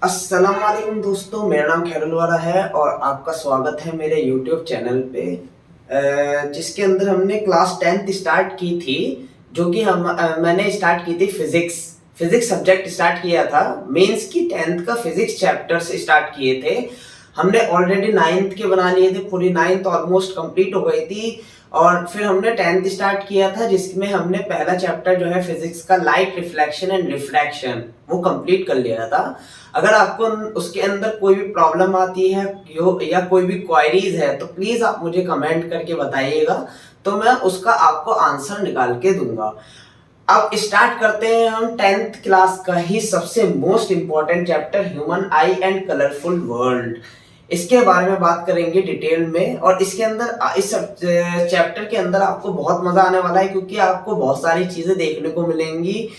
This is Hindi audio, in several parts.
अस्सलाम वालेकुम दोस्तों, मेरा नाम खैरुल वाला है और आपका स्वागत है मेरे यूट्यूब चैनल पे, जिसके अंदर हमने क्लास 10th स्टार्ट की थी। जो कि मैंने स्टार्ट की थी फिजिक्स फिजिक्स सब्जेक्ट स्टार्ट किया था। मेंस की 10th का फिजिक्स चैप्टर से स्टार्ट किए थे। हमने ऑलरेडी 9th के बना लिए थे, पूरी 9th ऑलमोस्ट कंप्लीट हो गई थी। और फिर हमने 10th स्टार्ट किया था, जिसमें हमने पहला चैप्टर जो है फिजिक्स का लाइट रिफ्लेक्शन एंड रिफ्रैक्शन वो कंप्लीट कर लिया था। अगर आपको उसके अंदर कोई भी प्रॉब्लम आती है या कोई भी क्वायरीज है तो प्लीज आप मुझे कमेंट करके बताइएगा, तो मैं उसका आपको आंसर निकाल के दूंगा। अब स्टार्ट करते हैं हम 10th क्लास का ही सबसे most important chapter human eye and colourful world. इसके बारे में बात करेंगे डिटेल में, और इसके अंदर इस चैप्टर के अंदर आपको बहुत मजा आने वाला है, क्योंकि आपको बहुत सारी चीजें देखने को मिलेंगी।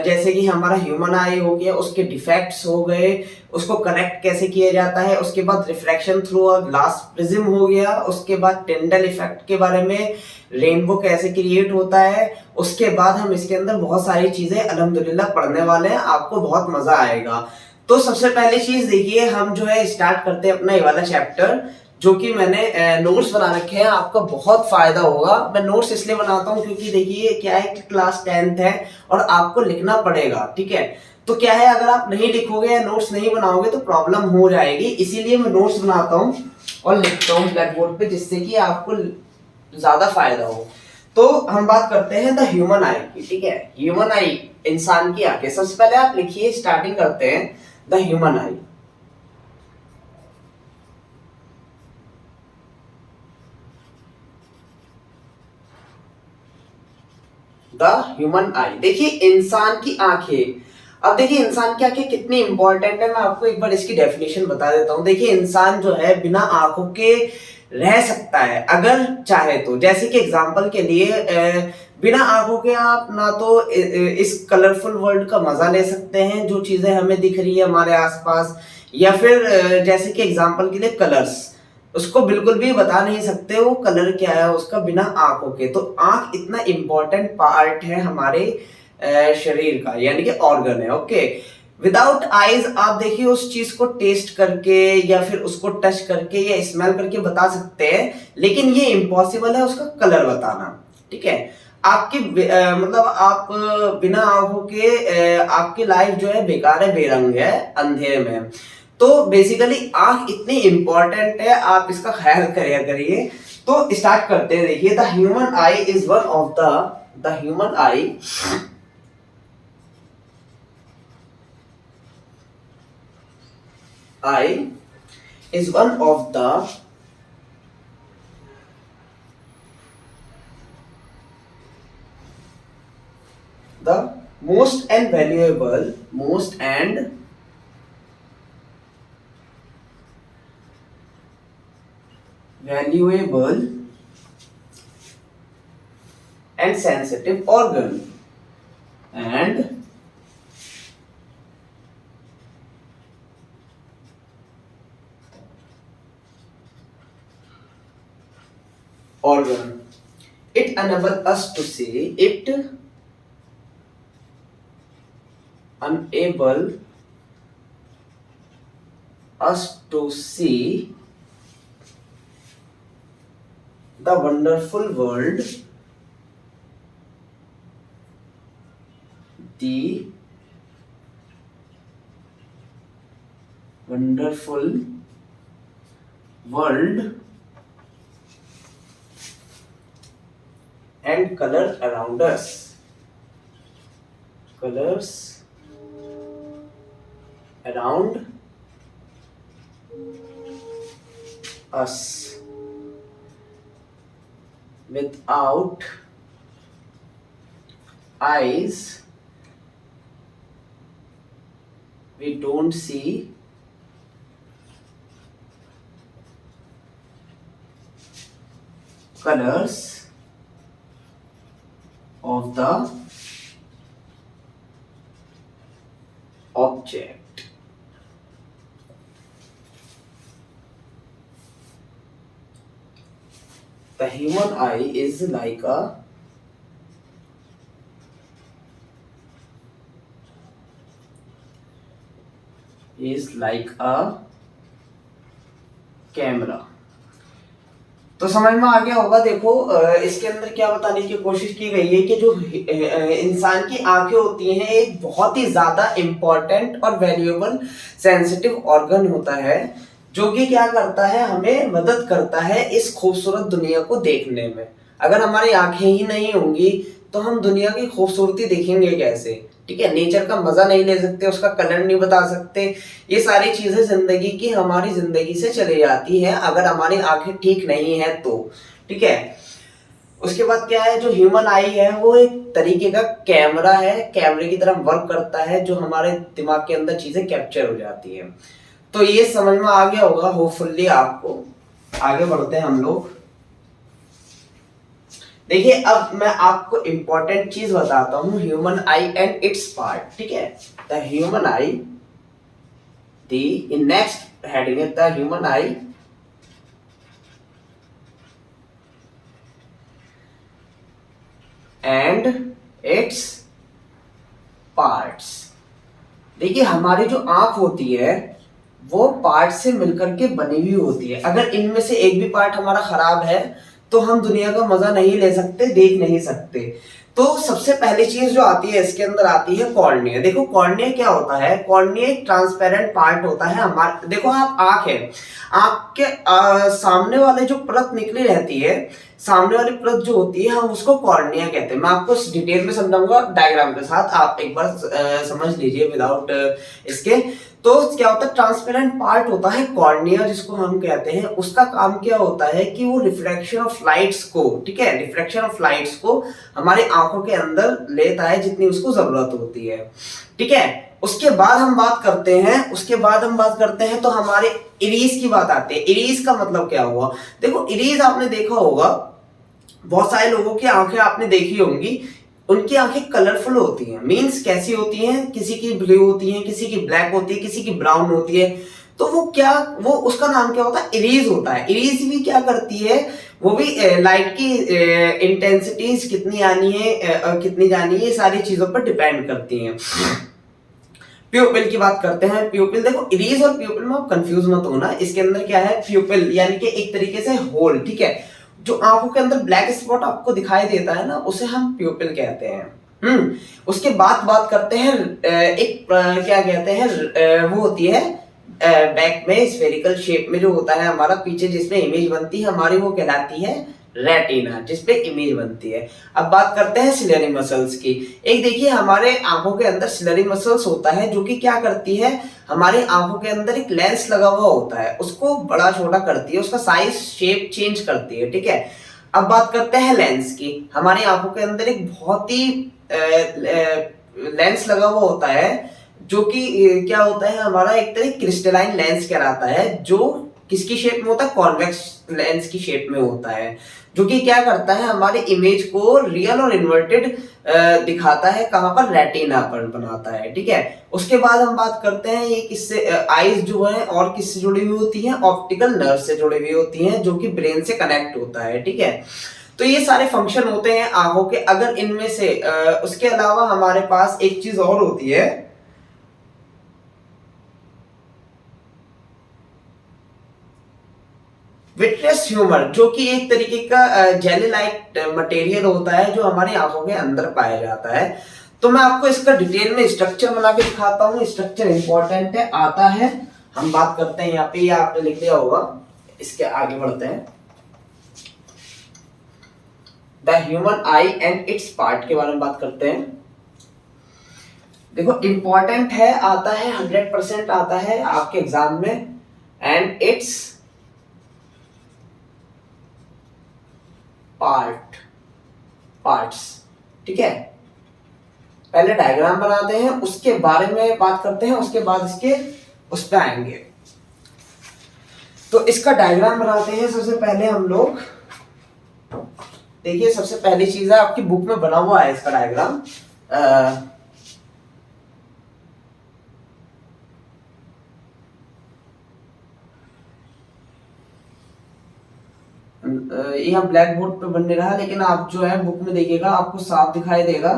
जैसे कि हमारा ह्यूमन आई हो गया, उसके डिफेक्ट्स हो गए, उसको करेक्ट कैसे किया जाता है। उसके बाद refraction through a glass prism हो गया। उसके बाद टिंडल इफेक्ट के बारे में, रेनबो कैसे क्रिएट होता है। उसके बाद हम इसके अंदर बहुत सारी चीजें अल्हम्दुलिल्लाह पढ़ने वाले हैं, आपको बहुत मजा आएगा। तो सबसे पहली चीज देखिए, हम जो है स्टार्ट करते हैं अपना ये वाला चैप्टर, जो कि मैंने नोट्स बना रखे हैं। आपका बहुत फायदा होगा। मैं नोट्स इसलिए बनाता हूँ क्योंकि देखिए क्या है कि क्लास 10th है और आपको लिखना पड़ेगा, ठीक है। तो क्या है, अगर आप नहीं लिखोगे या नोट्स नहीं बनाओगे तो प्रॉब्लम हो जाएगी, इसीलिए मैं नोट्स बनाता हूँ और लिखता हूँ ब्लैक बोर्ड पे, जिससे कि आपको ज्यादा फायदा हो। तो हम बात करते हैं द ह्यूमन आई की, ठीक है। ह्यूमन आई, इंसान की आंखें। सबसे पहले आप लिखिए, स्टार्टिंग करते हैं the human eye. The human आई, देखिए इंसान की आंखें। अब देखिए इंसान की आंखें कितनी इंपॉर्टेंट है, मैं आपको एक बार इसकी डेफिनेशन बता देता हूं। देखिए इंसान जो है बिना आंखों के रह सकता है अगर चाहे तो। जैसे कि एग्जांपल के लिए बिना आंखों के आप ना तो इस कलरफुल वर्ल्ड का मजा ले सकते हैं, जो चीजें हमें दिख रही है हमारे आसपास, या फिर जैसे कि एग्जांपल के लिए कलर्स, उसको बिल्कुल भी बता नहीं सकते वो कलर क्या है उसका बिना आंखों के। तो आंख इतना इंपॉर्टेंट पार्ट है हमारे शरीर का, यानी कि ऑर्गन है, ओके। विदाउट आईज आप देखिए उस चीज को टेस्ट करके या फिर उसको टच करके या स्मेल करके बता सकते हैं, लेकिन ये इम्पॉसिबल है उसका कलर बताना, ठीक है। आपकी मतलब आप बिना आंखों के आपकी लाइफ जो है बेकार है, बेरंग है, अंधेरे में। तो बेसिकली आंख इतनी इंपॉर्टेंट है, आप इसका ख्याल करिए करिए। तो स्टार्ट करते हैं। देखिए the human I is one of the human I is one of the most and valuable and sensitive and organ. It enables us to see. It enable us to see the the wonderful world and color around us. Colors around us. Without eyes, we don't see colors of the object. The human eye is like a is like a camera. तो समझ में आ गया होगा। देखो इसके अंदर क्या बताने की कोशिश की गई है कि जो इंसान की आंखें होती हैं एक बहुत ही ज्यादा इंपॉर्टेंट और वैल्यूएबल सेंसिटिव ऑर्गन होता है, जो कि क्या करता है, हमें मदद करता है इस खूबसूरत दुनिया को देखने में। अगर हमारी आंखें ही नहीं होंगी तो हम दुनिया की खूबसूरती देखेंगे कैसे? ठीक है, नेचर का मजा नहीं ले सकते, उसका कलर नहीं बता सकते। ये सारी चीजें जिंदगी की हमारी जिंदगी से चली जाती है अगर हमारी आंखें ठीक नहीं है तो। ठीक है, उसके बाद क्या है, जो ह्यूमन आई है वो एक तरीके का कैमरा है, कैमरे की तरह वर्क करता है, जो हमारे दिमाग के अंदर चीजें कैप्चर हो जाती है। तो ये समझ में आ गया होगा होपफुली आपको। आगे बढ़ते हैं हम लोग। देखिए अब मैं आपको इंपॉर्टेंट चीज बताता हूं, human eye and its part. ठीक है, the human eye, the next heading है the human eye and its parts. देखिए हमारी जो आंख होती है वो पार्ट से मिलकर के बनी हुई होती है। अगर इनमें से एक भी पार्ट हमारा खराब है तो हम दुनिया का मजा नहीं ले सकते, देख नहीं सकते। तो सबसे पहली चीज जो आती है इसके अंदर आती है कॉर्निया। देखो कॉर्निया क्या होता है? कॉर्निया एक ट्रांसपेरेंट पार्ट होता है हमारे। देखो आप आंख है, आंख के सामने वाले जो परत निकली रहती है, सामने वाली परत जो होती है हम उसको कॉर्निया कहते हैं। मैं आपको डिटेल में समझाऊंगा डायग्राम के साथ, आप एक बार समझ लीजिए विदाउट इसके। तो क्या होता है, ट्रांसपेरेंट पार्ट होता है कॉर्निया जिसको हम कहते हैं। उसका काम क्या होता है कि वो रिफ्लेक्शन ऑफ लाइट्स को, ठीक है, रिफ्लेक्शन ऑफ लाइट्स को हमारे आंखों के अंदर लेता है जितनी उसको जरूरत होती है। ठीक है, उसके बाद हम बात करते हैं, तो हमारे इरीज की बात आती है। इरीज का मतलब क्या हुआ? देखो इरीज आपने देखा होगा, बहुत सारे लोगों की आंखें आपने देखी होंगी, उनकी आंखें कलरफुल होती हैं। मींस कैसी होती हैं? किसी की ब्लू होती हैं, किसी की ब्लैक होती है, किसी की ब्राउन होती है। तो वो उसका नाम क्या होता है? इरीज होता है। इरीज भी क्या करती है? वो भी लाइट की इंटेंसिटीज कितनी आनी है, कितनी जानी है, ये सारी चीजों पर डिपेंड करती हैं। प्यूपिल की बात करते हैं। प्यूपिल, देखो इरीज और प्यूपिल में आप कंफ्यूज मत होना। इसके अंदर क्या है, प्यूपिल यानी कि एक तरीके से होल। ठीक है, जो आंखों के अंदर ब्लैक स्पॉट आपको दिखाई देता है ना, उसे हम प्यूपिल कहते हैं। उसके बाद बात करते हैं एक क्या कहते हैं, वो होती है बैक में स्फेरिकल शेप में जो होता है हमारा पीछे जिसमें इमेज बनती है हमारी, वो कहलाती है रेटिना, जिसपे इमेज बनती है। अब बात करते हैं सिलरी मसल्स की। एक देखिए हमारे आंखों के अंदर सिलरी मसल्स होता है, जो कि क्या करती है, हमारी आंखों के अंदर एक लेंस लगा हुआ होता है, उसको बड़ा छोटा करती है, उसका साइज शेप चेंज करती है। ठीक है, अब बात करते हैं लेंस की। हमारी आंखों के अंदर एक बहुत ही लेंस लगा हुआ होता है, जो कि क्या होता है, हमारा एक तरह क्रिस्टलाइन लेंस कहलाता है, जो किसकी शेप में होता है? कॉन्वेक्स लेंस की शेप में होता है, जो कि क्या करता है, हमारे इमेज को रियल और इन्वर्टेड दिखाता है। कहां पर? रेटिना पर बनाता है। ठीक है, उसके बाद हम बात करते हैं ये किससे, आईज जो है और किससे जुड़ी हुई होती है? ऑप्टिकल नर्व से जुड़ी हुई होती हैं, जो कि ब्रेन से कनेक्ट होता है। ठीक है, तो ये सारे फंक्शन होते हैं आंखों के। अगर इनमें से उसके अलावा हमारे पास एक चीज और होती है, विट्रियस ह्यूमर, जो कि एक तरीके का जेली लाइक मटेरियल होता है, जो हमारी आंखों के अंदर पाया जाता है। तो मैं आपको इसका डिटेल में स्ट्रक्चर बना के दिखाता हूँ। स्ट्रक्चर इंपॉर्टेंट है, आता है। हम बात करते हैं यहाँ पे, ये आपने लिख लिया होगा। इसके आगे बढ़ते हैं, the human eye and its part के बारे में बात करते हैं। देखो इंपॉर्टेंट है, आता है, 100% आता है आपके एग्जाम में। And its parts. ठीक है, पहले डायग्राम बनाते हैं, उसके बारे में बात करते हैं, उसके बाद इसके उस पे आएंगे। तो इसका डायग्राम बनाते हैं सबसे पहले हम लोग। देखिए सबसे पहली चीज है, आपकी बुक में बना हुआ है इसका डायग्राम। यहाँ ब्लैक बोर्ड पे बनने रहा, लेकिन आप जो है बुक में देखिएगा आपको साफ दिखाई देगा।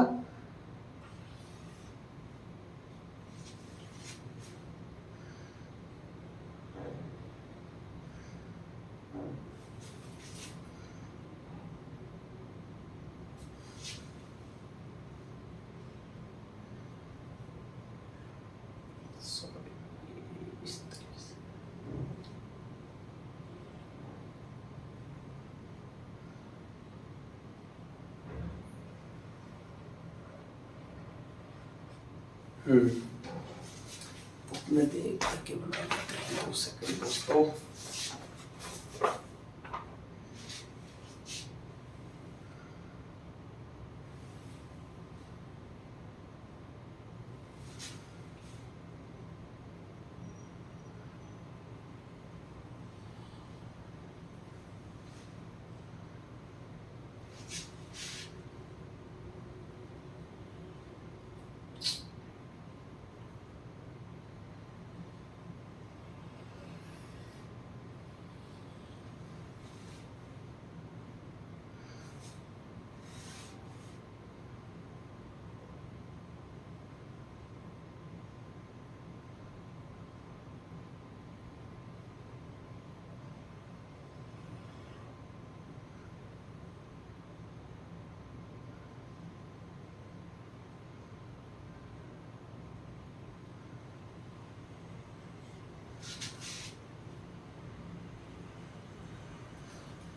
बुक में देख करके बना लेते हैं। 2 सेकंड दोस्तों।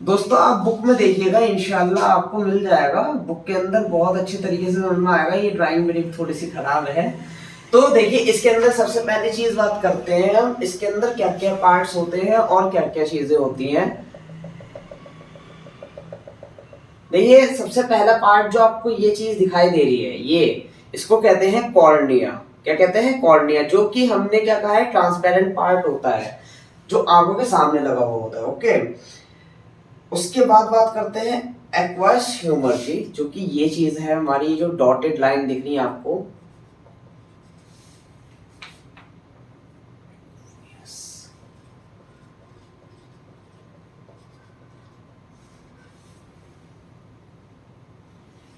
दोस्तों आप बुक में देखिएगा, इंशाल्लाह आपको मिल जाएगा। बुक के अंदर बहुत अच्छे तरीके से समझ में आएगा। ये ड्राइंग मेरी थोड़ी सी खराब है। तो देखिए इसके अंदर सबसे पहली चीज बात करते हैं हम, इसके अंदर क्या क्या पार्ट्स होते हैं और क्या क्या चीजें होती हैं। देखिए सबसे पहला पार्ट जो आपको ये चीज दिखाई दे रही है, ये इसको कहते हैं कॉर्निया। क्या कहते हैं? कॉर्निया, जो कि हमने क्या कहा है, ट्रांसपेरेंट पार्ट होता है जो आंखों के सामने लगा हुआ होता है। ओके, उसके बाद बात करते हैं एक्वस ह्यूमर की, जो कि ये चीज है हमारी, जो डॉटेड लाइन दिख रही है आपको।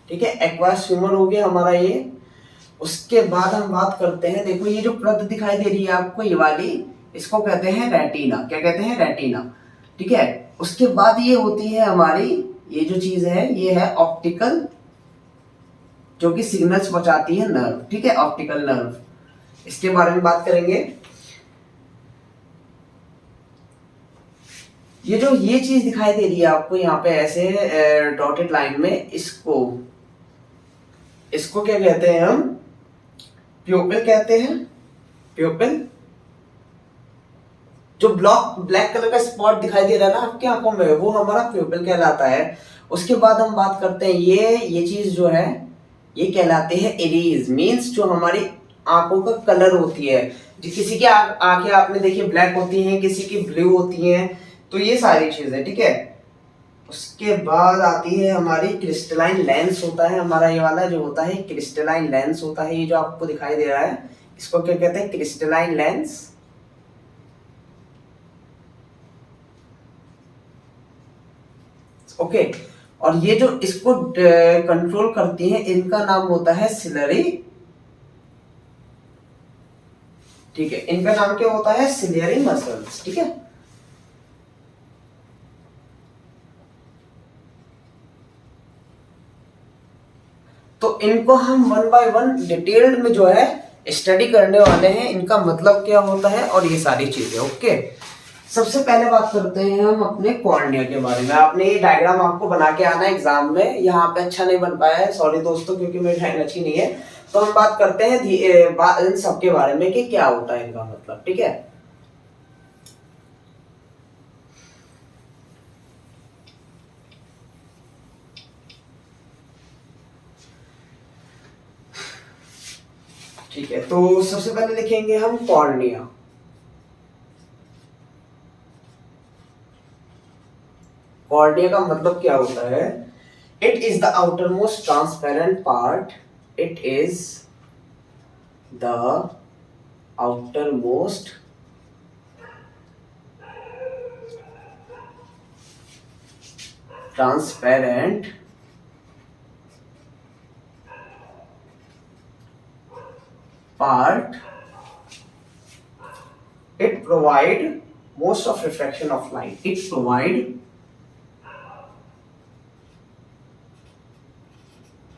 ठीक है, एक्वस ह्यूमर हो गया हमारा ये। उसके बाद हम बात करते हैं, देखो ये जो प्रत दिखाई दे रही है आपको, ये वाली, इसको कहते हैं रेटिना। क्या कहते हैं? रेटिना। ठीक है, उसके बाद ये होती है हमारी, ये जो चीज है ये है ऑप्टिकल, जो कि सिग्नल्स पहुंचाती है, नर्व। ठीक है, ऑप्टिकल नर्व, इसके बारे में बात करेंगे। ये जो ये चीज दिखाई दे रही है आपको यहाँ पे ऐसे डॉटेड लाइन में, इसको इसको क्या कहते हैं हम? प्यूपिल कहते हैं। प्यूपिल, जो ब्लैक कलर का स्पॉट दिखाई दे रहा है ना आपकी आंखों में, वो हमारा प्यूपिल कहलाता है। उसके बाद हम बात करते हैं, ये चीज जो है ये कहलाते हैं इरीज। मींस जो हमारी आंखों का कलर होती है, जो किसी की आंखें आपने देखी ब्लैक होती हैं, किसी की ब्लू होती हैं, तो ये सारी चीजें। ठीक है, उसके बाद आती है हमारी क्रिस्टलाइन लेंस होता है हमारा, ये वाला जो होता है क्रिस्टलाइन लेंस होता है। ये जो आपको दिखाई दे रहा है, इसको क्या कहते हैं? Crystalline lens. ओके, और ये जो इसको कंट्रोल करती हैं, इनका नाम होता है सिलरी। ठीक है, इनका नाम क्या होता है? Ciliary muscles. ठीक है, तो इनको हम वन बाय वन डिटेल्ड में जो है स्टडी करने वाले हैं, इनका मतलब क्या होता है और ये सारी चीजें। ओके, सबसे पहले बात करते हैं हम अपने कॉर्निया के बारे में। आपने ये डायग्राम आपको बना के आना है एग्जाम में, यहाँ पे अच्छा नहीं बन पाया है, सॉरी दोस्तों, क्योंकि मेरी ड्राइंग अच्छी नहीं है। तो हम बात करते हैं इन सबके बारे में कि क्या होता है इनका मतलब। ठीक है, ठीक है, तो सबसे पहले लिखेंगे हम कॉर्निया। कॉर्निया का मतलब क्या होता है? It is the outer most transparent part. It is the outer most transparent part. It provide most of refraction of light. It provide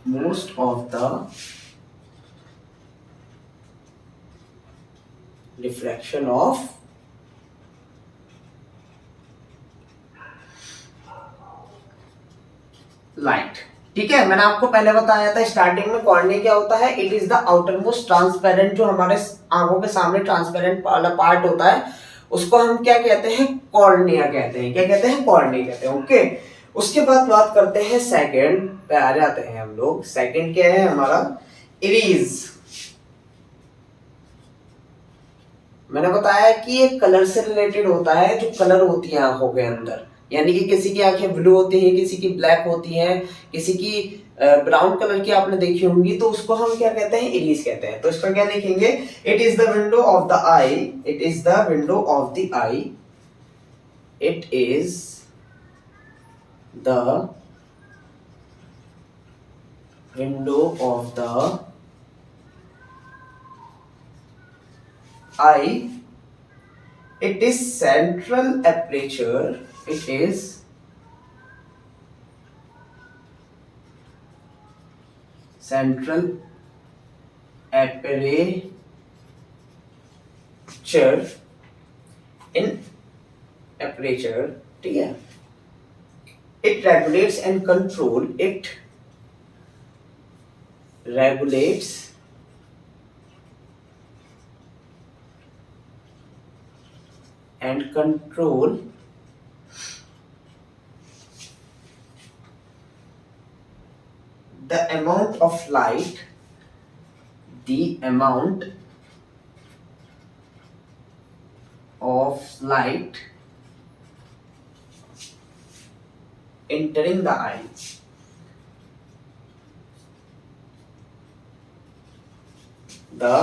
most of the refraction of light. ठीक है, मैंने आपको पहले बताया था स्टार्टिंग में कॉर्निया क्या होता है, it is the outer most transparent, जो हमारे आंखों के सामने ट्रांसपेरेंट वाला पार्ट होता है उसको हम क्या कहते हैं, कॉर्निया कहते हैं। क्या कहते हैं, कॉर्निया कहते हैं। ओके, उसके बाद बात करते हैं सेकंड पे आ जाते हैं हम लोग। सेकंड क्या है हमारा, इरिस। मैंने बताया कि ये कलर से रिलेटेड होता है, जो कलर होती है आंखों के अंदर, यानी कि किसी की आंखें ब्लू होती हैं, किसी की ब्लैक होती हैं, किसी की ब्राउन कलर की आपने देखी होंगी, तो उसको हम क्या कहते हैं, इरिस कहते हैं। तो इसका क्या लिखेंगे, it is the window of the I, it is the window of the I, it is the window of the I, it is central aperture, it is central aperture in aperture, ठीक है। it regulates and control, it regulates and control the amount of light, the amount of light entering the eye, the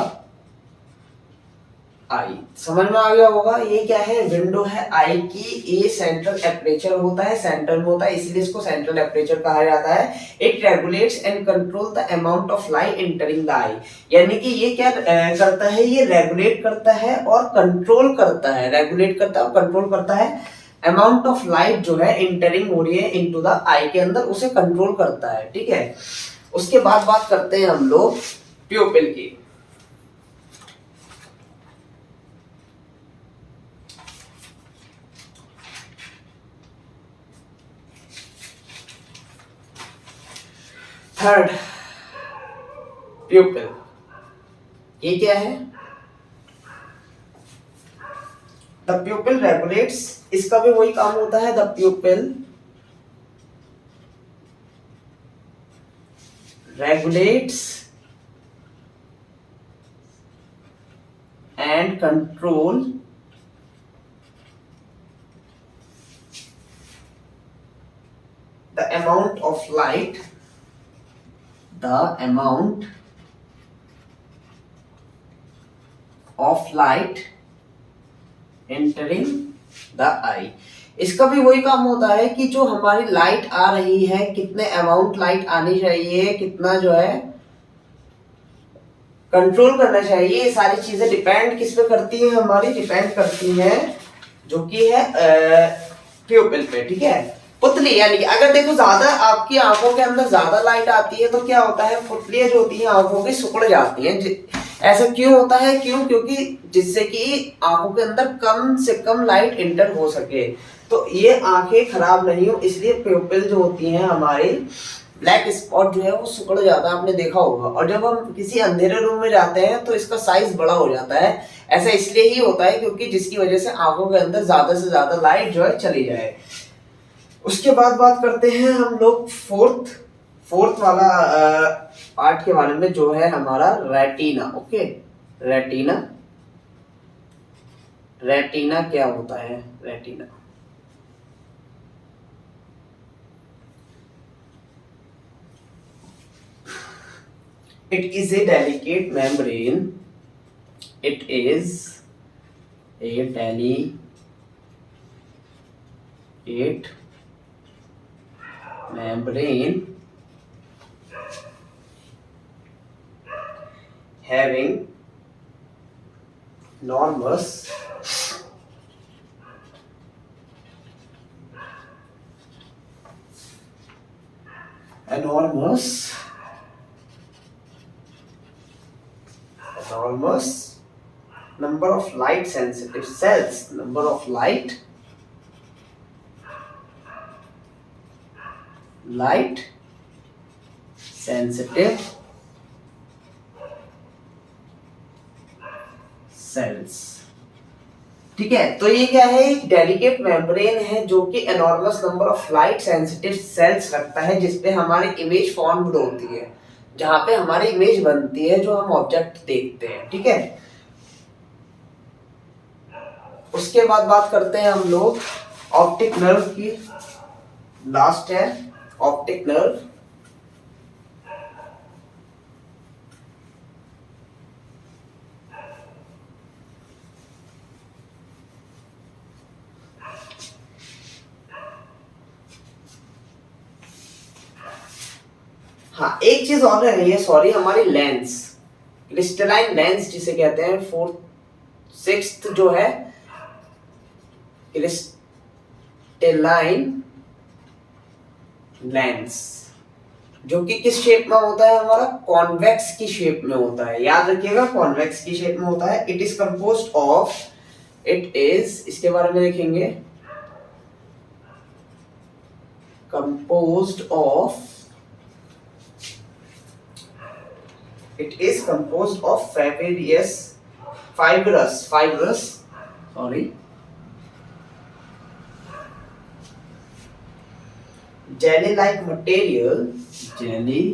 आई। समझ में आ गया होगा, ये क्या है, विंडो है आई की, ये सेंट्रल एपरेचर होता है, सेंट्रल में होता है, इसलिए इसको सेंट्रल एपरेचर कहा जाता है। It regulates and control the amount of light entering the eye, यानी कि ये क्या करता है, ये रेगुलेट करता है और कंट्रोल करता है, रेगुलेट करता है और कंट्रोल करता है अमाउंट ऑफ लाइट जो है एंटरिंग हो रही है इनटू द आई के अंदर, उसे कंट्रोल करता है। ठीक है, उसके बाद बात करते हैं हम लोग प्यूपिल की। थर्ड, प्यूपिल, ये क्या है, द प्यूपिल रेगुलेट्स, इसका भी वही काम होता है, the प्यूपिल regulates and control the amount of light, the amount of light entering the eye। इसका भी वही काम होता है कि जो हमारी लाइट आ रही है, कितने अमाउंट लाइट आनी चाहिए, कितना जो है कंट्रोल करना चाहिए, ये सारी चीजें डिपेंड किस पे करती है, हमारी डिपेंड करती है जो कि है प्यूपिल पे। ठीक है, पुतली, यानी कि अगर देखो ज्यादा आपकी आंखों के अंदर ज्यादा लाइट आती है तो क्या होता है, पुतलियां जो होती हैं आंखों की सिकुड़ जाती हैं। ऐसा क्यों होता है, क्यों, क्योंकि जिससे कि आंखों के अंदर कम से कम लाइट इंटर हो सके, तो ये आंखें खराब नहीं हो, इसलिए प्यूपिल जो होती हैं हमारी, ब्लैक स्पॉट जो है वो सिकुड़ जाता है, आपने देखा होगा। और जब हम किसी अंधेरे रूम में जाते हैं तो इसका साइज बड़ा हो जाता है। ऐसा इसलिए ही होता है क्योंकि जिसकी वजह से आंखों के अंदर ज्यादा से ज्यादा लाइट जो है चली जाए। उसके बाद बात करते हैं हम लोग फोर्थ वाला पार्ट के बारे में, जो है हमारा रेटिना। ओके, रेटिना, रेटिना क्या होता है, retina it is a delicate membrane, it is a delicate membrane having enormous number of light sensitive cells, number of light sensitive sales. ठीक है, तो ये क्या है, एक डेलिकेट मेम्ब्रेन है जो कि enormous number of light sensitive sales रखता है, जिसपे हमारी इमेज फॉर्म्ड होती है, जहां पे हमारी इमेज बनती है जो हम ऑब्जेक्ट देखते हैं। ठीक है, उसके बाद बात करते हैं हम लोग ऑप्टिक नर्व की। लास्ट है ऑप्टिक नर्व। हाँ, एक चीज और रह गई है, सॉरी, हमारी लेंस, क्रिस्टलाइन लेंस जिसे कहते हैं, फोर्थ सिक्स्थ जो है क्रिस्टलाइन लेंस, जो कि किस शेप में होता है, हमारा कॉन्वेक्स की शेप में होता है। याद रखिएगा, कॉन्वेक्स की शेप में होता है। It is composed of, it is, इसके बारे में देखेंगे, composed of, it is composed of fibrous, sorry, jelly like material, jelly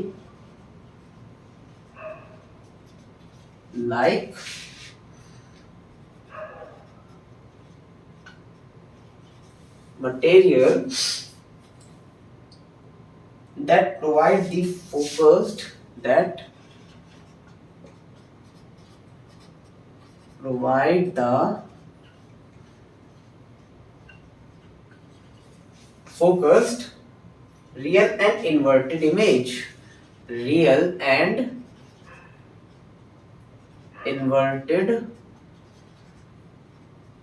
like material that provide the focused, that provide the focused real and inverted image, real and inverted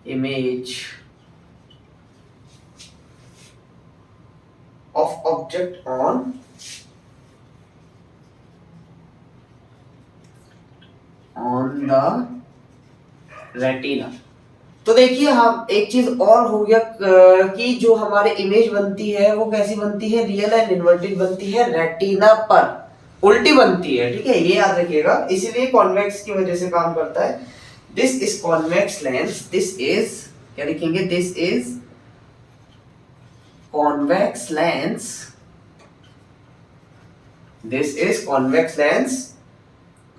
image of object on the retina. तो देखिए, हम एक चीज और हो गया कि जो हमारे इमेज बनती है वो कैसी बनती है, रियल एंड इन्वर्टेड बनती है रेटिना पर, उल्टी बनती है। ठीक है, ये याद रखिएगा, इसीलिए कॉन्वेक्स की वजह से काम करता है। This is convex lens, this is, क्या लिखेंगे, this is convex lens, this is convex lens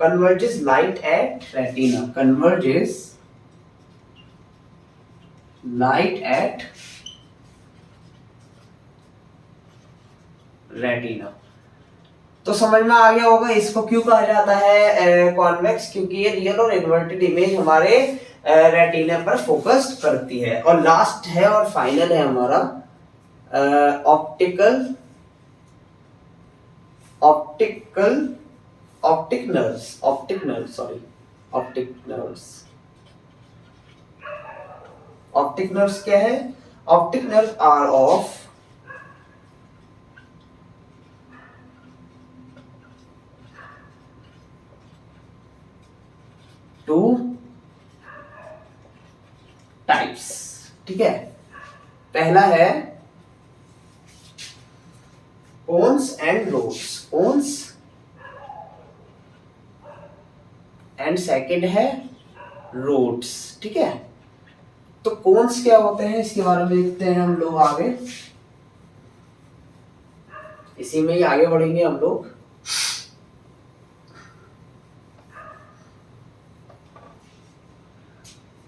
converges light at retina, converges light at retina। तो समझ में आ गया होगा इसको क्यों कहा जाता है कॉन्वेक्स, क्योंकि ये रियल और इन्वर्टेड इमेज हमारे रेटिना पर फोकस्ड करती है। और लास्ट है और फाइनल है हमारा optical optical optic nerves, optic nerve, sorry, optic nerves. Optic nerves क्या है, optic nerve are of two types. ठीक है, पहला है cones and rods, cones, and second है रोड्स। ठीक है, तो कोन्स क्या होते हैं इसके बारे में देखते हैं हम लोग आगे, इसी में ही आगे बढ़ेंगे हम लोग।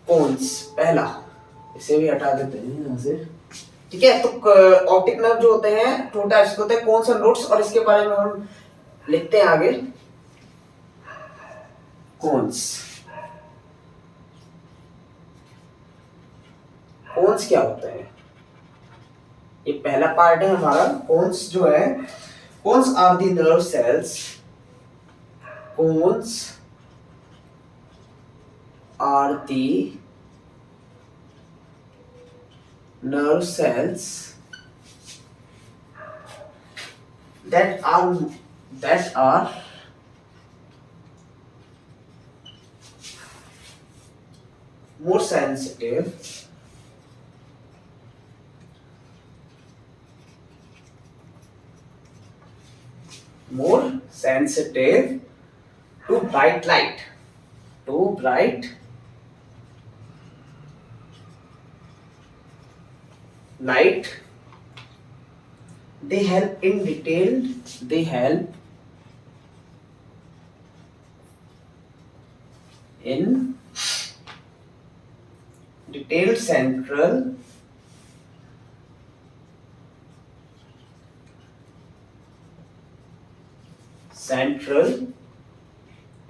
कोन्स पहला, इसे भी हटा देते हैं यहां से। ठीक है, तो ऑप्टिक नर्व जो होते हैं टू टाइप्स के होते हैं, कोन्स एंड रोड्स, और इसके बारे में हम लिखते हैं आगे। कोन्स, कोन्स क्या होते हैं, ये पहला पार्ट है हमारा। कोन्स जो है, cones are the nerve cells, cones are the nerve cells that are more sensitive sensitive to bright light, to bright light. They help in detailed central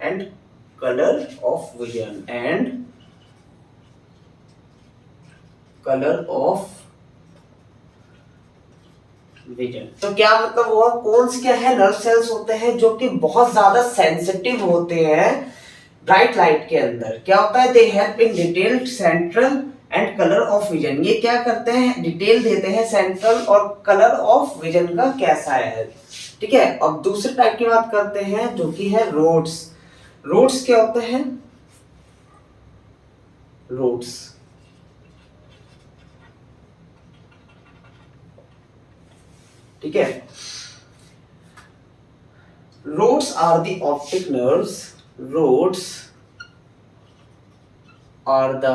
and color of vision तो क्या मतलब हुआ, कौन से क्या है, नर्व सेल्स होते हैं जो कि बहुत ज्यादा सेंसिटिव होते हैं ब्राइट लाइट के अंदर। क्या होता है, they help in detailed central and colour of vision. ये क्या करते हैं, डिटेल देते हैं सेंट्रल और कलर ऑफ विजन का कैसा है। ठीक है, अब दूसरे टाइप की बात करते हैं जो कि है रोड्स। रोड्स क्या होते हैं, रोड्स ठीक है, rods are the optic nerves. Rods are the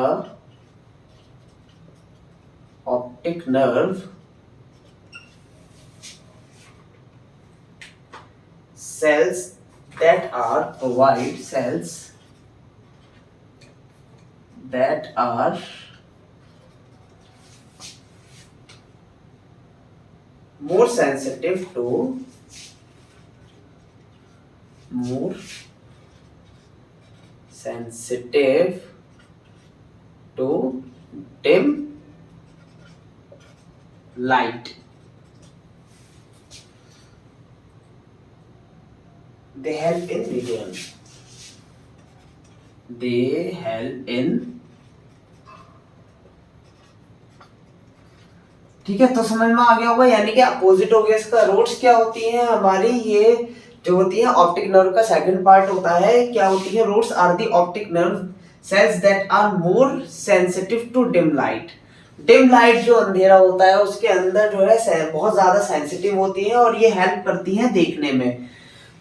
optic nerve cells that are more sensitive to dim light. They help in vision. ठीक है, तो समझ में आ गया होगा, यानी कि अपोजिट हो गया इसका। रोड्स क्या होती है हमारी, ये जो होती है ऑप्टिक नर्व का सेकंड पार्ट होता है। क्या होती है, rods are the optic nerve cells that are more sensitive to dim light. Dim light जो अंधेरा होता है उसके अंदर जो है बहुत ज्यादा सेंसिटिव होती है और ये हेल्प करती है देखने में।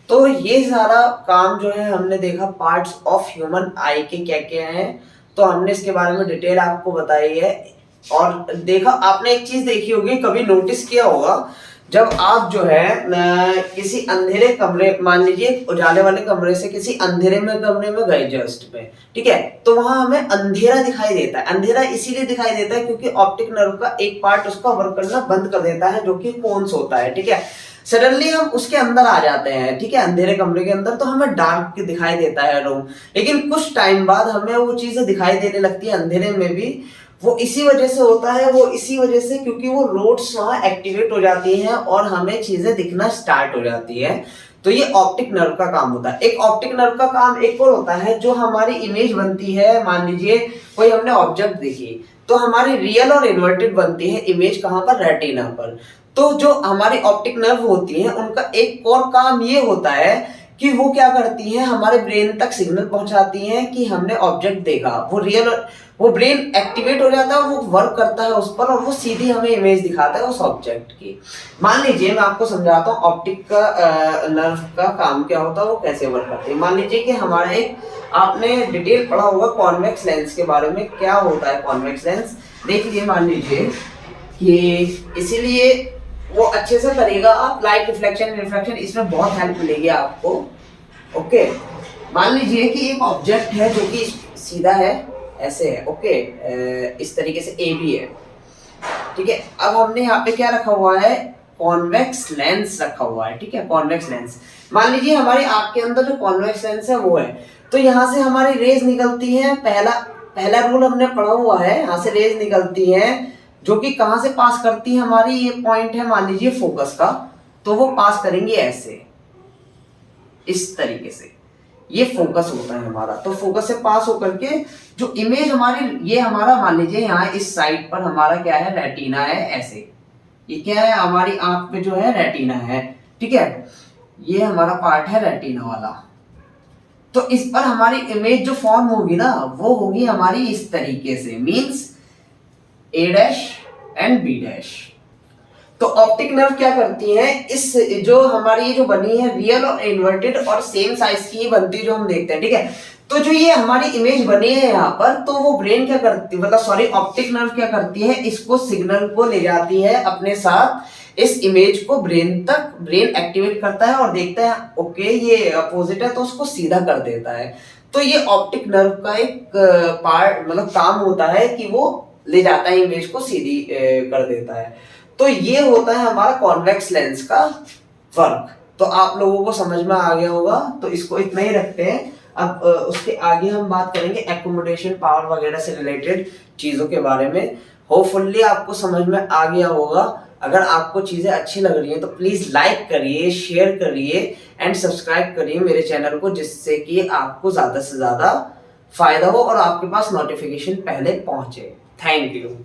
तो ये सारा काम जो है हमने देखा पार्ट्स ऑफ ह्यूमन आई के क्या क्या हैं, तो हमने इसके बारे में डिटेल आपको बताई है। और देखा आपने एक चीज देखी होगी, कभी नोटिस किया होगा, जब आप जो है किसी अंधेरे कमरे, मान लीजिए उजाले वाले कमरे से किसी अंधेरे में कमरे में गए जस्ट में, ठीक है, तो वहां हमें अंधेरा दिखाई देता है। अंधेरा इसीलिए दिखाई देता है क्योंकि ऑप्टिक नर्व का एक पार्ट उसका वर्क करना बंद कर देता है जो कि कोन्स होता है। ठीक है, सडनली हम उसके अंदर आ जाते हैं, ठीक है, अंधेरे कमरे के अंदर, तो हमें डार्क दिखाई देता है रूम, लेकिन कुछ टाइम बाद हमें वो चीजें दिखाई देने लगती है अंधेरे में भी। वो इसी वजह से होता है, वो इसी वजह से क्योंकि वो रोड्स वहां एक्टिवेट हो जाती हैं और हमें चीजें दिखना स्टार्ट हो जाती है। तो ये ऑप्टिक नर्व का काम होता है। एक ऑप्टिक नर्व का काम एक और होता है, जो हमारी इमेज बनती है, मान लीजिए कोई हमने ऑब्जेक्ट देखी तो हमारी रियल और इन्वर्टेड बनती है इमेज कहां पर, रेटिना पर। तो जो हमारी ऑप्टिक नर्व होती है उनका एक और काम ये होता है कि वो क्या करती हैं, हमारे ब्रेन तक सिग्नल पहुंचाती हैं कि हमने ऑब्जेक्ट देखा। वो ब्रेन एक्टिवेट हो जाता है, वो वर्क करता है उस पर और वो सीधी हमें इमेज दिखाता है उस ऑब्जेक्ट की। मान लीजिए मैं आपको समझाता हूँ ऑप्टिक का नर्व का काम क्या होता है, वो कैसे वर्क करते हैं। मान लीजिए कि हमारा एक, आपने डिटेल पढ़ा होगा कॉन्वेक्स लेंस के बारे में, क्या होता है कॉन्वेक्स लेंस, देख लीजिए। मान लीजिए कि इसीलिए वो अच्छे से करेगा आप, लाइट रिफ्लेक्शन रिफ्रैक्शन इसमें बहुत हेल्प मिलेगी आपको। ओके, मान लीजिए कि एक ऑब्जेक्ट है जो कि सीधा है, ऐसे है, ओके, इस तरीके से ए बी है, ठीक है। अब हमने यहाँ पे क्या रखा हुआ है, कॉन्वेक्स लेंस रखा हुआ है, ठीक है, कॉन्वेक्स लेंस। मान लीजिए हमारी आंख के अंदर जो कॉन्वेक्स लेंस है वो है, तो यहाँ से हमारी रेज निकलती है। पहला रूल हमने पढ़ा हुआ है, यहाँ से रेज निकलती है जो कि कहां से पास करती है, हमारी ये पॉइंट है मान लीजिए फोकस का, तो वो पास करेंगे ऐसे, इस तरीके से, ये फोकस होता है हमारा। तो फोकस से पास होकर के जो इमेज हमारी, ये हमारा मान लीजिए यहाँ इस साइड पर हमारा क्या है, रेटिना है, ऐसे, ये क्या है हमारी आंख पे जो है रेटिना है, ठीक है, ये हमारा पार्ट है रेटिना वाला। तो इस पर हमारी इमेज जो फॉर्म होगी ना, वो होगी हमारी इस तरीके से, मींस A' एंड B'। तो ऑप्टिक नर्व क्या करती है, इस जो हमारी ये जो बनी है रियल और इन्वर्टेड और सेम साइज की बनती है जो हम देखते हैं, ठीक है। तो जो ये हमारी इमेज बनी है यहाँ पर, तो वो ब्रेन क्या करती है, मतलब सॉरी ऑप्टिक नर्व क्या करती है, इसको सिग्नल को ले जाती है अपने साथ, इस इमेज को ब्रेन तक, ब्रेन एक्टिवेट करता है और देखता है ओके ये अपोजिट है तो उसको सीधा कर देता है। तो ये ऑप्टिक नर्व का एक पार्ट मतलब काम होता है कि वो ले जाता है इमेज को सीधी कर देता है। तो ये होता है हमारा कॉन्वेक्स लेंस का वर्क। तो आप लोगों को समझ में आ गया होगा, तो इसको इतना ही रखते हैं। अब उसके आगे हम बात करेंगे एकोमोडेशन पावर वगैरह से रिलेटेड चीजों के बारे में। होपफुली आपको समझ में आ गया होगा। अगर आपको चीजें अच्छी लग रही हैं तो प्लीज लाइक करिए, शेयर करिए एंड सब्सक्राइब करिए मेरे चैनल को, जिससे कि आपको ज्यादा से ज्यादा फायदा हो और आपके पास नोटिफिकेशन पहले पहुंचे। Thank you.